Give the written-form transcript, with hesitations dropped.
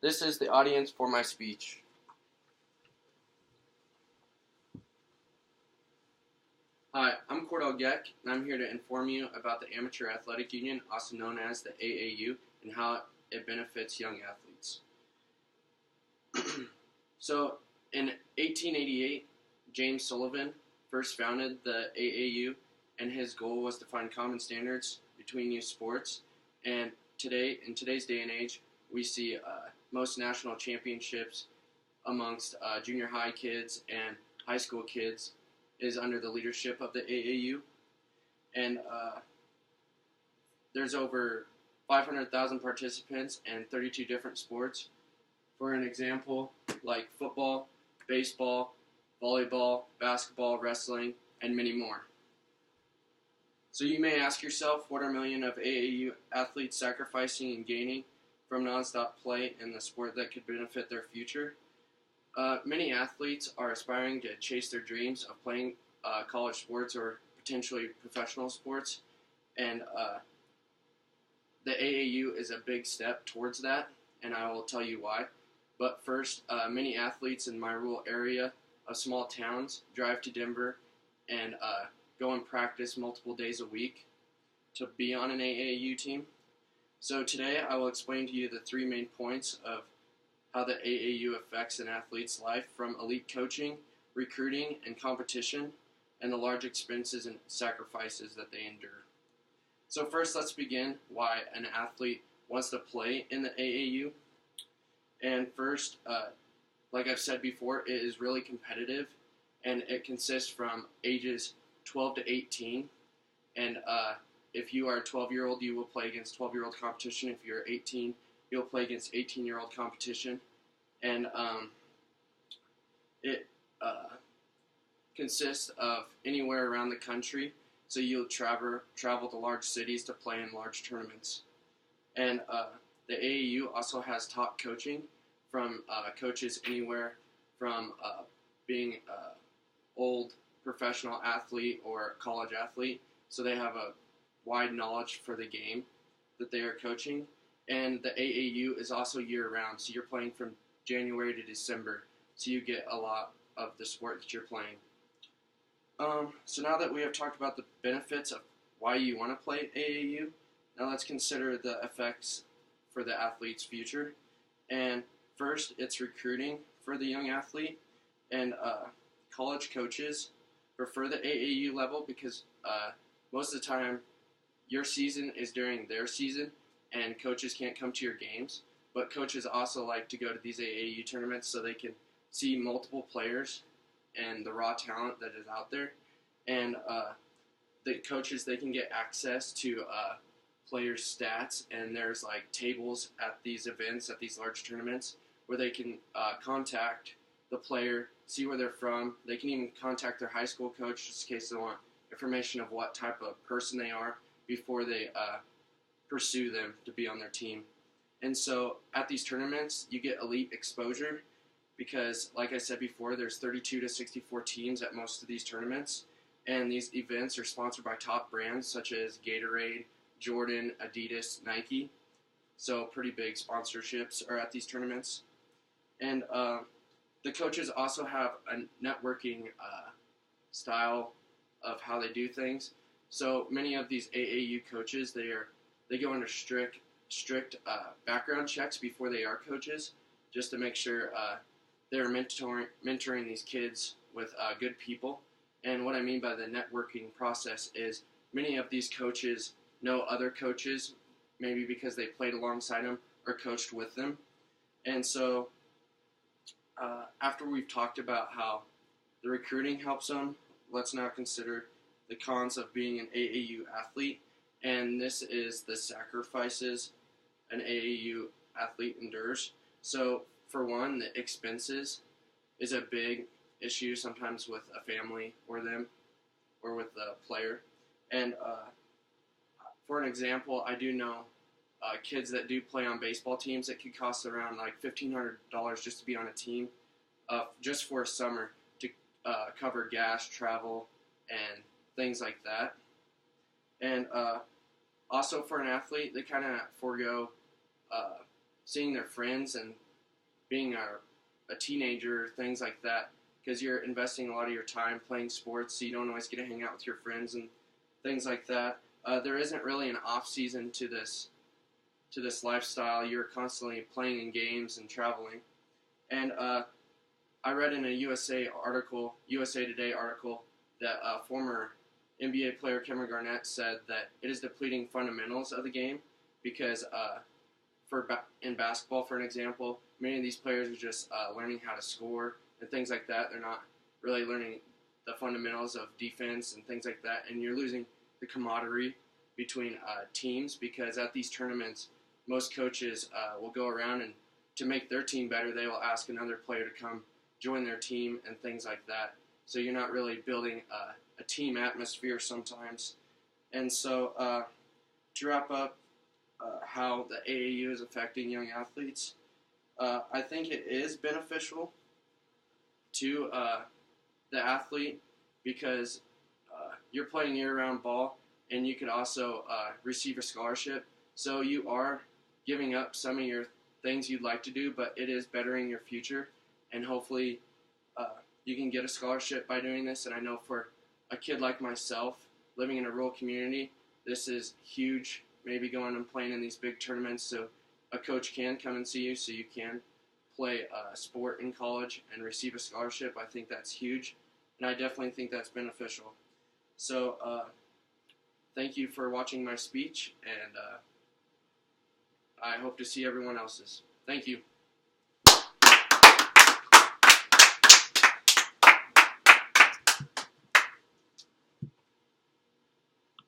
This is the audience for my speech. Hi, I'm Cordell Geck, and I'm here to inform you about the Amateur Athletic Union, also known as the AAU, and how it benefits young athletes. So, in 1888, James Sullivan first founded the AAU, and his goal was to find common standards between youth sports. And today, in today's day and age, we see most national championships amongst junior high kids and high school kids is under the leadership of the AAU. And there's over 500,000 participants and 32 different sports. For an example, like football, baseball, volleyball, basketball, wrestling, and many more. So you may ask yourself, what are millions of AAU athletes sacrificing and gaining from nonstop play in the sport that could benefit their future? Many athletes are aspiring to chase their dreams of playing college sports or potentially professional sports, and the AAU is a big step towards that, and I will tell you why. But first, many athletes in my rural area of small towns drive to Denver and go and practice multiple days a week to be on an AAU team. So today I will explain to you the three main points of how the AAU affects an athlete's life, from elite coaching, recruiting, and competition, and the large expenses and sacrifices that they endure. So first, let's begin why an athlete wants to play in the AAU. And first, like I've said before, it is really competitive, and it consists from ages 12 to 18. And if you are a 12-year-old, you will play against 12-year-old competition. If you're 18, you'll play against 18-year-old competition. And it consists of anywhere around the country, so you'll travel to large cities to play in large tournaments. And the AAU also has top coaching from coaches anywhere from being an old professional athlete or college athlete, so they have a wide knowledge for the game that they are coaching. And the AAU is also year-round, so you're playing from January to December, so you get a lot of the sport that you're playing. So now that we have talked about the benefits of why you want to play AAU, now let's consider the effects for the athlete's future. And first, it's recruiting for the young athlete, and college coaches prefer the AAU level because most of the time your season is during their season, and coaches can't come to your games. But coaches also like to go to these AAU tournaments so they can see multiple players and the raw talent that is out there. And the coaches, they can get access to players' stats, and there's like tables at these events, at these large tournaments, where they can contact the player, see where they're from. They can even contact their high school coach just in case they want information of what type of person they are before they pursue them to be on their team. And so at these tournaments, you get elite exposure because, like I said before, there's 32 to 64 teams at most of these tournaments. And these events are sponsored by top brands such as Gatorade, Jordan, Adidas, Nike. So pretty big sponsorships are at these tournaments. And the coaches also have a networking style of how they do things. So many of these AAU coaches, they go under strict background checks before they are coaches, just to make sure they're mentoring these kids with good people. And what I mean by the networking process is many of these coaches know other coaches, maybe because they played alongside them or coached with them. And so after we've talked about how the recruiting helps them, let's now consider the cons of being an AAU athlete. And this is the sacrifices an AAU athlete endures. So for one, the expenses is a big issue sometimes with a family or them or with the player. And for an example, I do know kids that do play on baseball teams that could cost around like $1,500 just to be on a team, just for a summer, to cover gas, travel, and things like that. And also for an athlete, they kind of forego seeing their friends and being a teenager, things like that, because you're investing a lot of your time playing sports, so you don't always get to hang out with your friends and things like that. There isn't really an off season to this lifestyle. You're constantly playing in games and traveling. And I read in a USA Today article, that former NBA player Kevin Garnett said that it is depleting fundamentals of the game because in basketball, for an example, many of these players are just learning how to score and things like that. They're not really learning the fundamentals of defense and things like that, and you're losing the camaraderie between teams because at these tournaments, most coaches will go around and to make their team better, they will ask another player to come join their team and things like that. So you're not really building a team atmosphere sometimes. And so to wrap up how the AAU is affecting young athletes, I think it is beneficial to the athlete because you're playing year-round ball and you could also receive a scholarship. So you are giving up some of your things you'd like to do, but it is bettering your future, and hopefully you can get a scholarship by doing this. And I know for a kid like myself, living in a rural community, this is huge, maybe going and playing in these big tournaments so a coach can come and see you so you can play a sport in college and receive a scholarship. I think that's huge, and I definitely think that's beneficial. So thank you for watching my speech, and I hope to see everyone else's. Thank you.